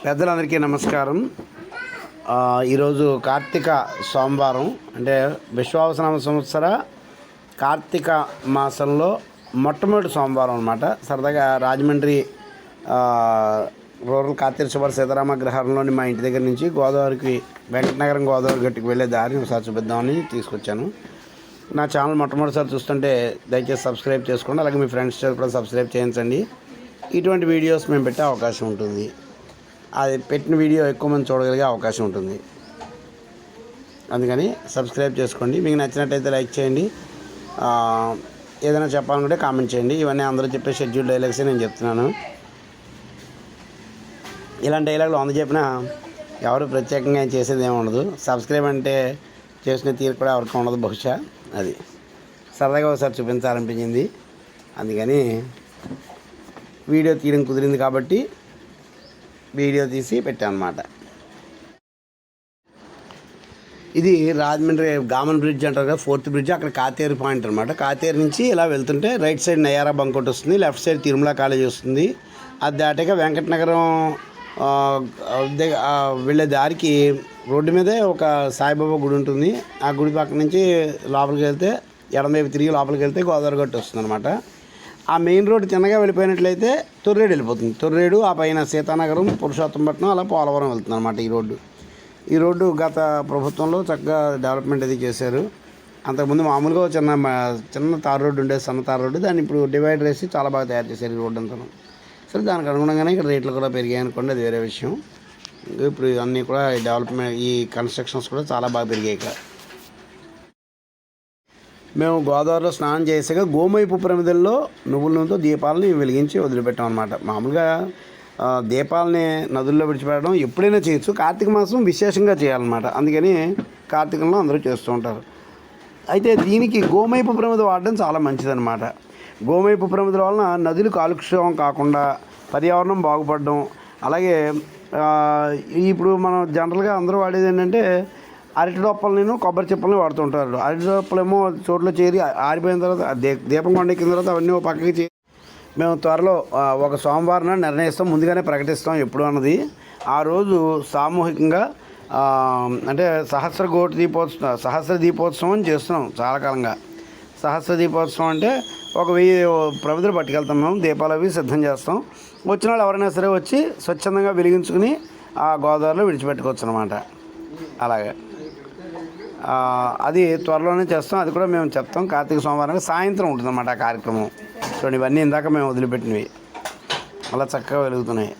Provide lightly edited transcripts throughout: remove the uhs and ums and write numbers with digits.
పెద్దలందరికీ నమస్కారం. ఈరోజు కార్తీక సోమవారం, అంటే విశ్వావసనామ సంవత్సర కార్తీక మాసంలో మొట్టమొదటి సోమవారం అన్నమాట. సరదాగా రాజమండ్రి రూరల్ కార్తీక సీతారామగ్రహారంలోని మా ఇంటి దగ్గర నుంచి గోదావరికి వెంకటనగరం గోదావరి గట్టుకు వెళ్ళే దారిని ఒకసారి చూపిద్దామని తీసుకొచ్చాను. నా ఛానల్ మొట్టమొదటిసారి చూస్తుంటే దయచేసి సబ్స్క్రైబ్ చేసుకోండి. అలాగే మీ ఫ్రెండ్స్ కూడా సబ్స్క్రైబ్ చేయించండి. ఇటువంటి వీడియోస్ మేము పెట్టే అవకాశం ఉంటుంది. అది పెట్టిన వీడియో ఎక్కువ మంది చూడగలిగే అవకాశం ఉంటుంది. అందుకని సబ్స్క్రైబ్ చేసుకోండి. మీకు నచ్చినట్టయితే లైక్ చేయండి. ఏదైనా చెప్పాలనుకుంటే కామెంట్ చేయండి. ఇవన్నీ అందరూ చెప్పే షెడ్యూల్ డైలాగ్సే నేను చెప్తున్నాను. ఇలాంటి డైలాగులు వంద చెప్పినా ఎవరు ప్రత్యేకంగా చేసేది ఏమి ఉండదు. సబ్స్క్రైబ్ అంటే చేసిన తీరు కూడా ఎవరికి ఉండదు. బహుశా అది సరదాగా ఒకసారి చూపించాలనిపించింది. అందుకని వీడియో తీయడం కుదిరింది కాబట్టి వీడియో తీసి పెట్టాను అన్నమాట. ఇది రాజమండ్రి గామన్ బ్రిడ్జ్ అంటారు కదా, 4th బ్రిడ్జ్. అక్కడ కాతేరు పాయింట్ అనమాట. కాతేరు నుంచి ఇలా వెళ్తుంటే రైట్ సైడ్ నయారా బంక్ ఒకటి వస్తుంది, లెఫ్ట్ సైడ్ తిరుమల కాలేజ్ వస్తుంది. అది దాటాక వెంకటనగరం వెళ్ళే దారికి రోడ్డు మీదే ఒక సాయిబాబా గుడి ఉంటుంది. ఆ గుడి పక్క నుంచి లోపలికి వెళ్తే ఎడమవైపు తిరిగి లోపలికి వెళ్తే గోదావరి గట్టు వస్తుంది అనమాట. ఆ మెయిన్ రోడ్డు తిన్నగా వెళ్ళిపోయినట్లయితే తొర్రేడు వెళ్ళిపోతుంది. తొర్రేడు, ఆ పైన సీతానగరం, పురుషోత్తంపట్నం, అలా పోలవరం వెళ్తుంది అనమాట ఈ రోడ్డు గత ప్రభుత్వంలో చక్కగా డెవలప్మెంట్ అది చేశారు. అంతకుముందు మామూలుగా చిన్న తారు రోడ్డు ఉండేది, సన్న తారు రోడ్డు. దాన్ని ఇప్పుడు డివైడర్ వేసి చాలా బాగా తయారు చేశారు ఈ రోడ్డు అంతా. సరే, దానికి అనుగుణంగానే ఇక్కడ రేట్లు కూడా పెరిగాయి అనుకోండి, అది వేరే విషయం. ఇప్పుడు అన్నీ కూడా డెవలప్మెంట్, ఈ కన్స్ట్రక్షన్స్ కూడా చాలా బాగా పెరిగాయి ఇక్కడ. మేము గోదావరిలో స్నానం చేసాక గోమయపు ప్రమిదల్లో నువ్వుల నూనెతో దీపాలని వెలిగించి వదిలిపెట్టాం అనమాట. మామూలుగా దీపాలని నదుల్లో విడిచిపెట్టడం ఎప్పుడైనా చేయొచ్చు, కార్తీక మాసం విశేషంగా చేయాలన్నమాట. అందుకని కార్తీకంలో అందరూ చేస్తూ ఉంటారు. అయితే దీనికి గోమయపు ప్రమిద వాడడం చాలా మంచిదన్నమాట. గోమయపు ప్రమిదల వలన నదులు కాలుష్యం కాకుండా పర్యావరణం బాగుపడడం. అలాగే ఇప్పుడు మనం జనరల్గా అందరూ వాడేది ఏంటంటే అరటి డొప్పలని కొబ్బరి చిప్పలని వాడుతుంటారు. అరటి డొప్పలేమో చోట్ల చేరి ఆరిపోయిన తర్వాత దీపం కొండెక్కిన తర్వాత అవన్నీ పక్కకి చేరి మేము త్వరలో ఒక సోమవారం నిర్ణయిస్తాం, ముందుగానే ప్రకటిస్తాం ఎప్పుడు అన్నది. ఆ రోజు సామూహికంగా అంటే సహస్ర దీపోత్సవం అని చేస్తున్నాం చాలా కాలంగా. సహస్ర దీపోత్సవం అంటే 1000 ప్రమిదలు పట్టుకెళ్తాం మేము, దీపాలు అవి సిద్ధం చేస్తాం. వచ్చిన వాళ్ళు ఎవరైనా సరే వచ్చి స్వచ్ఛందంగా వెలిగించుకుని ఆ గోదావరిలో విడిచిపెట్టుకోవచ్చు అనమాట. అలాగే అది త్వరలోనే చేస్తాం. అది కూడా మేము చెప్తాం. కార్తీక సోమవారానికి సాయంత్రం ఉంటుందన్నమాట ఆ కార్యక్రమం. చూడండి, ఇవన్నీ ఇందాక మేము వదిలిపెట్టినవి అలా చక్కగా వెలుగుతున్నాయి.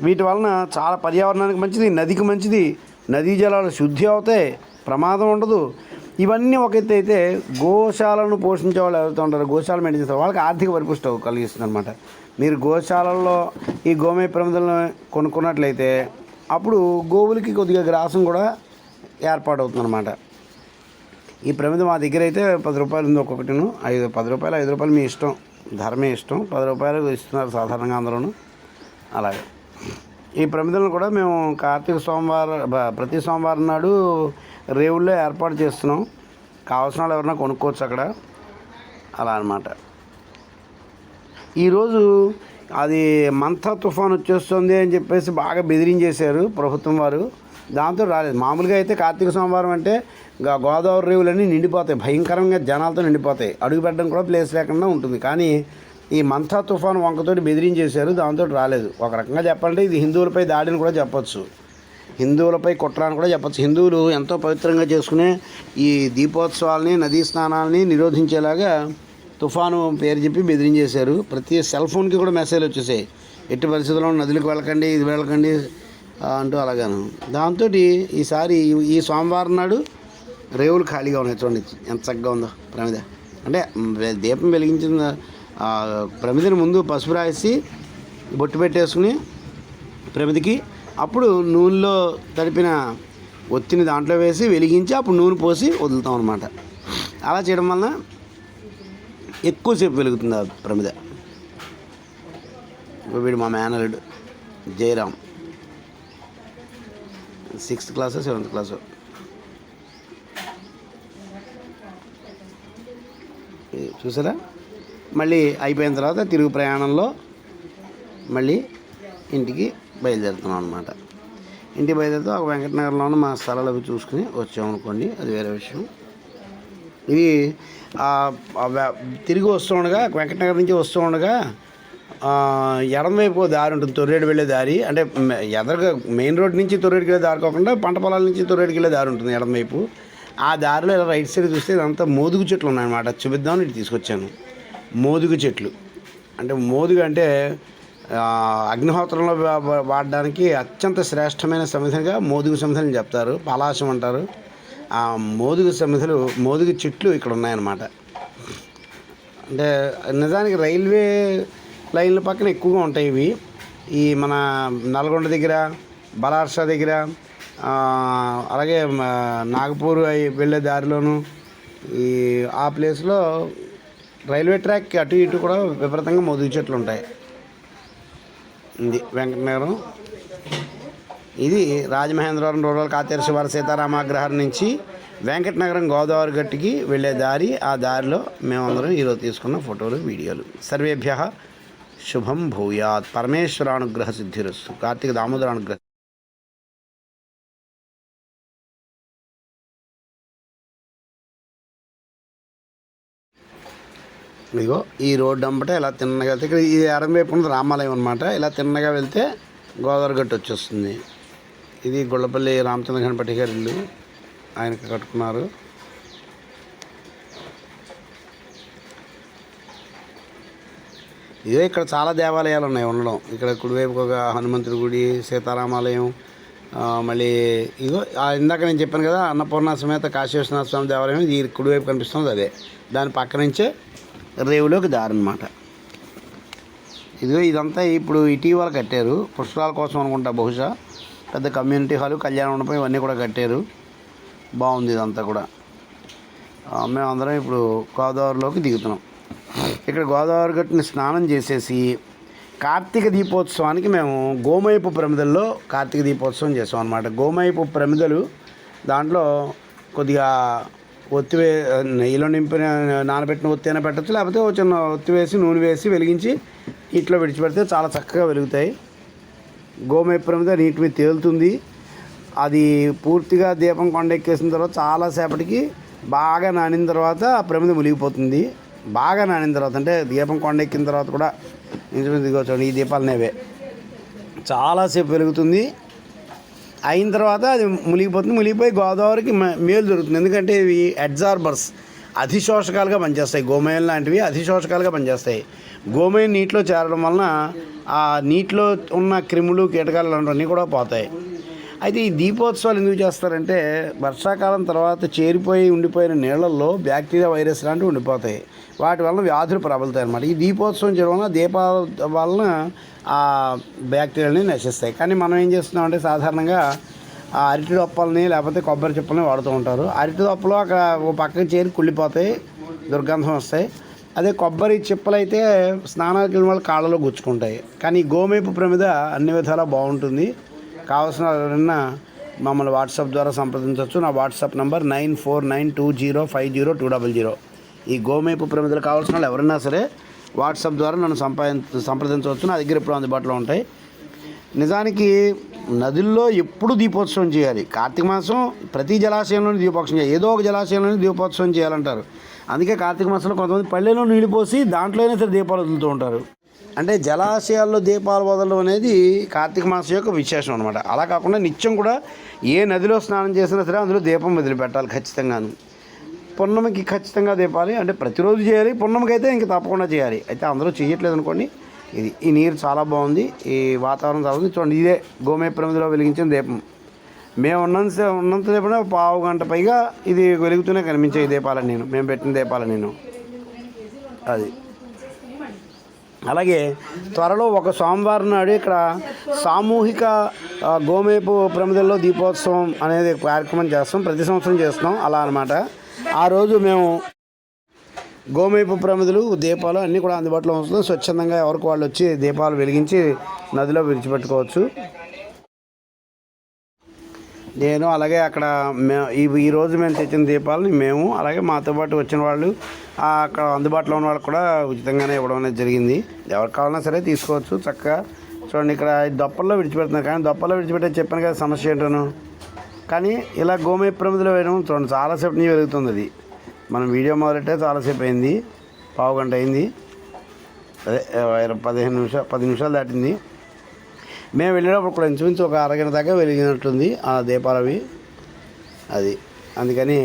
వీటి వలన చాలా పర్యావరణానికి మంచిది, నదికి మంచిది. నదీ జలాలు శుద్ధి అవుతాయి, ప్రమాదం ఉండదు. ఇవన్నీ ఒక ఎత్తు అయితే గోశాలను పోషించే వాళ్ళు ఎవరైతే ఉంటారో, గోశాల మెయింటైన్ చేస్తారు, వాళ్ళకి ఆర్థిక పరిపుష్టి కలిగిస్తుంది అనమాట. మీరు గోశాలల్లో ఈ గోమయ ప్రమిదలను కొనుక్కున్నట్లయితే అప్పుడు గోవులకి కొద్దిగా గ్రాసం కూడా ఏర్పాటవుతుంది అనమాట. ఈ ప్రమిద మా దగ్గర అయితే 10 రూపాయలు ఉంది ఒక్కొక్కటిను. 10 రూపాయలు 5 రూపాయలు మీ ఇష్టం, ధరమే ఇష్టం. 10 రూపాయలు ఇస్తున్నారు సాధారణంగా అందరూను. అలాగే ఈ ప్రమిదలను కూడా మేము కార్తీక ప్రతి సోమవారం నాడు రేవుల్లో ఏర్పాటు చేస్తున్నాం. కావాల్సిన వాళ్ళు ఎవరైనా కొనుక్కోవచ్చు అక్కడ, అలా అనమాట. ఈరోజు అది మంతా తుఫాన్ వచ్చేస్తుంది అని చెప్పేసి బాగా బెదిరించేశారు ప్రభుత్వం వారు. దాంతో రాలేదు. మామూలుగా అయితే కార్తీక సోమవారం అంటే గోదావరి రేవులన్నీ నిండిపోతాయి, భయంకరంగా జనాలతో నిండిపోతాయి, అడుగు పెట్టడం కూడా ప్లేస్ లేకుండా ఉంటుంది. కానీ ఈ మంతా తుఫాన్ వంకతోటి బెదిరించేశారు, దాంతో రాలేదు. ఒక రకంగా చెప్పాలంటే ఇది హిందువులపై దాడిని కూడా చెప్పచ్చు, హిందువులపై కుట్రాన్ని కూడా చెప్పచ్చు. హిందువులు ఎంతో పవిత్రంగా చేసుకునే ఈ దీపోత్సవాలని, నదీ స్నానాలని నిరోధించేలాగా తుఫాను పేరు చెప్పి బెదిరించేశారు. ప్రతి సెల్ ఫోన్కి కూడా మెసేజ్లు వచ్చేసాయి, ఎట్టి పరిస్థితుల్లో నదులకు వెళ్ళకండి, ఇది వెళ్ళకండి అంటూ. అలాగాను దాంతో ఈసారి ఈ సోమవారం నాడు రేవులు ఖాళీగా ఉన్నాయి. చూడండి ఎంత చక్కగా ఉందో ప్రమిద. అంటే దీపం వెలిగించిన ప్రమిదని ముందు పసుపు రాసి బొట్టు పెట్టేసుకుని ప్రమిదికి, అప్పుడు నూనెలో తడిపిన ఒత్తిని దాంట్లో వేసి వెలిగించి అప్పుడు నూనె పోసి వదులుతాం అనమాట. అలా చేయడం వలన ఎక్కువసేపు వెలుగుతుంది ఆ ప్రమిద. వీడు మా మేనల్లుడు Jayaram, 6th class 7th class. చూసారా, మళ్ళీ అయిపోయిన తర్వాత తిరుగు ప్రయాణంలో మళ్ళీ ఇంటికి బయలుదేరుతున్నాం అనమాట. ఇంటికి బయలుదేరితే ఒక వెంకటనగరంలోనే మా స్థలాలు అవి చూసుకుని వచ్చామనుకోండి, అది వేరే విషయం. ఇది తిరిగి వస్తూ ఉండగా వెంకటనగర్ నుంచి వస్తూ ఉండగా ఎడమవైపు దారి ఉంటుంది, తొర్రేడు వెళ్ళే దారి. అంటే ఎదరుగా మెయిన్ రోడ్ నుంచి తొర్రేడుకి వెళ్ళే దారి కాకుండా పంట పొలాల నుంచి తొర్రేడుకి వెళ్ళే దారి ఉంటుంది ఎడమవైపు. ఆ దారిలో ఇలా రైట్ సైడ్ చూస్తే ఇదంతా మోదుగు చెట్లు ఉన్నాయన్నమాట. చూపిద్దామని ఇటు తీసుకొచ్చాను. మోదుగు చెట్లు అంటే మోదుగు అంటే అగ్నిహోత్రంలో వాడడానికి అత్యంత శ్రేష్టమైన సమిధగా మోదుగు సమిధని చెప్తారు. పలాశం అంటారు. ఆ మోదుగు చెట్లు ఇక్కడ ఉన్నాయన్నమాట. అంటే నిజానికి రైల్వే లైన్ల పక్కన ఎక్కువగా ఉంటాయి ఇవి. ఈ మన నల్గొండ దగ్గర, బలార్షా దగ్గర, అలాగే నాగపూర్ వెళ్ళే దారిలోను ఆ ప్లేస్లో రైల్వే ట్రాక్ అటు ఇటు కూడా విపరీతంగా మోదుగు చెట్లు ఉంటాయి. ఇది వెంకటనగరం. ఇది రాజమహేంద్రవరం రూరల్ కాతేరు శివారు సీతారామాగ్రహారం నుంచి వెంకటనగరం గోదావరి గట్టుకి వెళ్ళే దారి. ఆ దారిలో మేమందరం ఈరోజు తీసుకున్న ఫోటోలు, వీడియోలు. సర్వేభ్య శుభం భూయాత్. పరమేశ్వరానుగ్రహ సిద్ధిరస్తు. కార్తీక దామోదర అనుగ్రహ. ఇదిగో ఈ రోడ్డు అంబటే ఇలా తిన్నగా వెళ్తే ఇక్కడ ఈ ఎడమవైపు ఉన్నది రామాలయం అనమాట. ఇలా తిన్నగా వెళ్తే గోదావరి గట్టు వచ్చేస్తుంది. ఇది గొల్లపల్లి రామచంద్ర గణపతి గారి ఇల్లు, ఆయనకి కట్టుకున్నారు. ఇదే ఇక్కడ చాలా దేవాలయాలు ఉన్నాయి ఉండడం. ఇక్కడ కుడివైపు ఒక హనుమంతుడి గుడి, సీతారామాలయం, మళ్ళీ ఇదో ఇందాక నేను చెప్పాను కదా అన్నపూర్ణ సమేత కాశీ విశ్వనాథ స్వామి దేవాలయం. ఇది కుడివైపు కనిపిస్తుంది అదే. దాని పక్క నుంచే రేవులోకి దారి అన్నమాట. ఇదిగో ఇదంతా ఇప్పుడు ఇటీవల కట్టారు, పుష్కరాల కోసం అనుకుంటా బహుశా. పెద్ద కమ్యూనిటీ హాలు, కళ్యాణ మండపం ఇవన్నీ కూడా కట్టారు. బాగుంది ఇదంతా కూడా. మేమందరం ఇప్పుడు గోదావరిలోకి దిగుతున్నాం. ఇక్కడ గోదావరి గట్టుని స్నానం చేసేసి కార్తీక దీపోత్సవానికి మేము గోమయపు ప్రమిదల్లో కార్తీక దీపోత్సవం చేసాం అనమాట. గోమయపు ప్రమిదలు దాంట్లో కొద్దిగా నెయ్యిలో నింపిన నానబెట్టిన ఒత్తి అయినా పెట్టచ్చు, లేకపోతే చిన్న ఒత్తి వేసి నూనె వేసి వెలిగించి నీటిలో విడిచిపెడితే చాలా చక్కగా వెలుగుతాయి. గోమయపు ప్రమిద నీటి మీద తేలుతుంది. అది పూర్తిగా దీపం కొండెక్కేసిన తర్వాత చాలాసేపటికి బాగా నానిన తర్వాత ఆ ప్రమిద మునిగిపోతుంది. బాగా నానిన తర్వాత అంటే దీపం కొండెక్కిన తర్వాత కూడా చూడండి, ఈ దీపాలనేవే చాలాసేపు వెలుగుతుంది. అయిన తర్వాత అది మునిగిపోతుంది. మునిగిపోయి గోదావరికి మేలు జరుగుతుంది. ఎందుకంటే ఇవి అడ్జార్బర్స్, అధిశోషకాలుగా పనిచేస్తాయి. గోమయం లాంటివి అధిశోషకాలుగా పనిచేస్తాయి. గోమయం నీటిలో చేరడం వలన ఆ నీటిలో ఉన్న క్రిములు, కీటకాలు లాంటివన్నీ కూడా పోతాయి. అయితే ఈ దీపోత్సవాలు ఎందుకు చేస్తారంటే వర్షాకాలం తర్వాత చేరిపోయి ఉండిపోయిన నీళ్ళల్లో బ్యాక్టీరియా, వైరస్ లాంటివి ఉండిపోతాయి. వాటి వలన వ్యాధులు ప్రబలుతాయి అన్నమాట. ఈ దీపోత్సవం చేయడం వలన దీపాల వలన ఆ బ్యాక్టీరియాలని నశిస్తాయి. కానీ మనం ఏం చేస్తున్నామంటే సాధారణంగా ఆ అరటి దొప్పల్ని లేకపోతే కొబ్బరి చిప్పల్ని వాడుతూ ఉంటారు. అరటి దొప్పలు అక్కడ ఓ పక్కకి చేరి కుళ్ళిపోతాయి, దుర్గంధం వస్తాయి. అదే కొబ్బరి చిప్పలు అయితే స్నానానికి వెళ్ళిన వాళ్ళు కాళ్ళలో గుచ్చుకుంటాయి. కానీ గోమేపు ప్రమిద అన్ని విధాలా బాగుంటుంది. కావాల్సిన ఎవరైనా మమ్మల్ని వాట్సాప్ ద్వారా సంప్రదించవచ్చు. నా వాట్సాప్ నంబర్ 9492050200. ఈ గోమేపు ప్రమిదలు కావాల్సిన వాళ్ళు ఎవరైనా సరే వాట్సాప్ ద్వారా నన్ను సంప్రదించవచ్చు. నా దగ్గర ఎప్పుడు అందుబాటులో ఉంటాయి. నిజానికి నదుల్లో ఎప్పుడు దీపోత్సవం చేయాలి. కార్తీక మాసం ప్రతి జలాశయంలోని దీపోత్సవం చేయాలి. ఏదో ఒక జలాశయంలోని దీపోత్సవం చేయాలంటారు. అందుకే కార్తీక మాసంలో కొంతమంది పల్లెలో నీళ్ళు పోసి దాంట్లోనే సరే దీపాలు వదులుతూ ఉంటారు. అంటే జలాశయాల్లో దీపాలు వదలడం అనేది కార్తీక మాసం యొక్క విశేషం అనమాట. అలా కాకుండా నిత్యం కూడా ఏ నదిలో స్నానం చేసినా సరే అందులో దీపం వదిలిపెట్టాలి ఖచ్చితంగాను. పున్నమికి ఖచ్చితంగా దీపాలి, అంటే ప్రతిరోజు చేయాలి. పున్నమికి అయితే ఇంక తప్పకుండా చేయాలి. అయితే అందరూ చేయట్లేదు అనుకోండి. ఈ నీరు చాలా బాగుంది, ఈ వాతావరణం చాలా ఉంది. చూడండి, ఇదే గోమయ ప్రమిదలో వెలిగించిన దీపం. మేము ఉన్నంత దీపం పావు గంట పైగా ఇది వెలుగుతూనే కనిపించే ఈ దీపాలని మేము పెట్టిన దీపాలని అది. అలాగే త్వరలో ఒక సోమవారం నాడు ఇక్కడ సామూహిక గోమేపు ప్రమిదల్లో దీపోత్సవం అనేది కార్యక్రమం చేస్తాం. ప్రతి సంవత్సరం చేస్తున్నాం అలా అనమాట. ఆ రోజు మేము గోమేపు ప్రమిదలు, దీపాలు అన్నీ కూడా అందుబాటులో ఉంచుతాం. స్వచ్ఛందంగా ఎవరికి వాళ్ళు వచ్చి దీపాలు వెలిగించి నదిలో విడిచిపెట్టుకోవచ్చు. నేను అలాగే అక్కడ ఈరోజు మేము తెచ్చిన దీపాలని మేము అలాగే మాతో పాటు వచ్చిన వాళ్ళు అక్కడ అందుబాటులో ఉన్న వాళ్ళకి కూడా ఉచితంగానే ఇవ్వడం అనేది జరిగింది. ఎవరికి కావాలన్నా సరే తీసుకోవచ్చు. చక్కగా చూడండి ఇక్కడ దొప్పల్లో విడిచిపెడుతున్నారు, కానీ దొప్పల్లో విడిచిపెట్టే చెప్పాను కదా సమస్య ఏంటోను. కానీ ఇలా గోమయ ప్రమిదలో వేయడం చూడండి చాలాసేపు నీ వెలుగుతుంది. అది మనం వీడియో మొదలెట్టే చాలాసేపు అయింది, పావు గంట అయింది, అదే 10 నిమిషాలు దాటింది. మేము వెళ్ళేటప్పుడు కూడా ఇంచుమించు ఒక అరగంట దాకా వెలిగినట్టుంది ఆ దీపాలు అవి. అది అందుకని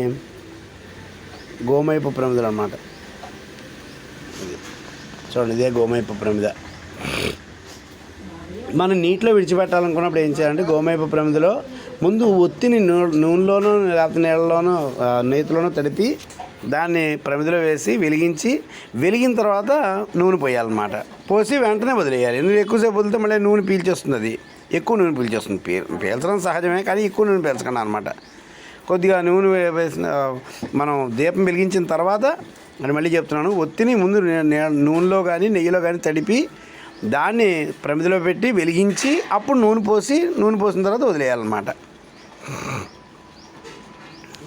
గోమయపు ప్రమిదలు అన్నమాట. చూడండి ఇదే గోమయపు ప్రమిద. మనం నీటిలో విడిచిపెట్టాలనుకున్నప్పుడు ఏం చేయాలంటే గోమయపు ప్రమిదలో ముందు ఒత్తిని నూనెలోనో లేకపోతే నీళ్ళలోనో నేతిలోనో తడిపి దాన్ని ప్రమిదలో వేసి వెలిగిన తర్వాత నూనె పోయాలన్నమాట. పోసి వెంటనే వదిలేయాలి. ఎందుకంటే ఎక్కువసేపు వదిలితే మళ్ళీ నూనె పీల్చేస్తుంది. అది ఎక్కువ నూనె పీల్చేస్తుంది. పీల్చడం సహజమే, కానీ ఎక్కువ నూనె పీల్చకుండా అనమాట. కొద్దిగా నూనె వేసిన మనం దీపం వెలిగించిన తర్వాత అని మళ్ళీ చెప్తున్నాను, ఒత్తిని ముందు నూనెలో కానీ నెయ్యిలో కానీ తడిపి దాన్ని ప్రమిదలో పెట్టి వెలిగించి అప్పుడు నూనె పోసిన తర్వాత వదిలేయాలన్నమాట.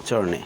చూడండి.